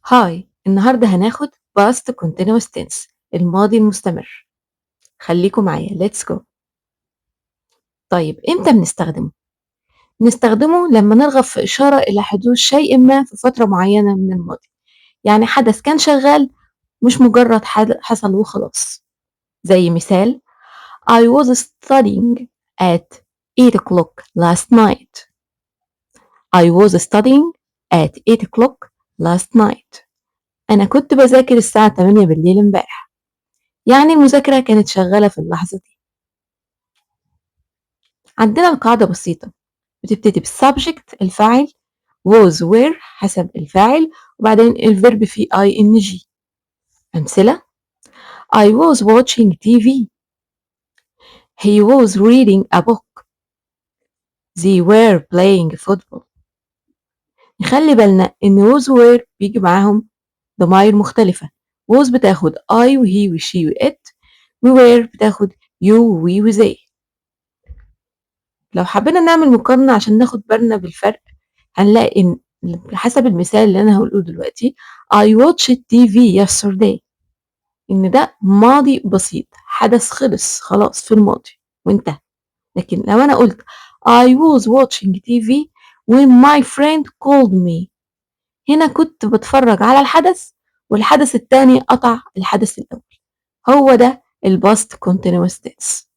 هاي، النهاردة هناخد past continuous tense الماضي المستمر. خليكم معايا let's go. طيب إمتى بنستخدمه؟ نستخدمه لما نرغب في إشارة إلى حدوث شيء ما في فترة معينة من الماضي، يعني حدث كان شغال مش مجرد حصل وخلاص. زي مثال I was studying at 8 o'clock last night. I was studying at 8 o'clock last night. أنا كنت بذاكر الساعة 8 بالليل امبارح. يعني المذاكرة كانت شغالة في اللحظة دي. عندنا القاعدة بسيطة، بتبتدي بالسبجكت الفاعل was were حسب الفاعل، وبعدين الفيرب فيه ing. أمثلة I was watching TV. He was reading a book. They were playing football. نخلي بالنا إن was were بيجي معاهم ضمائر مختلفة. was بتاخد I وهي وشي وإت، و were بتاخد you ووي وزي. لو حبينا نعمل مقارنة عشان ناخد بالنا بالفرق، هنلاقي إن حسب المثال اللي أنا هقوله دلوقتي I watched TV yesterday، إن ده ماضي بسيط، حدث خلص خلاص في الماضي وانتهى. لكن لو أنا قلت I was watching TV when my friend called me، هنا كنت بتفرج على الحدث والحدث التاني قطع الحدث الأول. هو ده الباست continuous tense.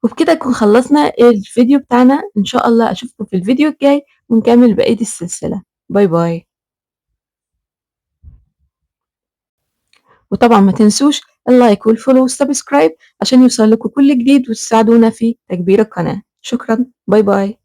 وبكده نكون خلصنا الفيديو بتاعنا. إن شاء الله أشوفكم في الفيديو الجاي ونكمل بقية السلسلة. باي باي. وطبعا ما تنسوش اللايك والفولو والسبسكرايب عشان يوصل لكم كل جديد وتساعدونا في تكبير القناة. شكرا، باي باي.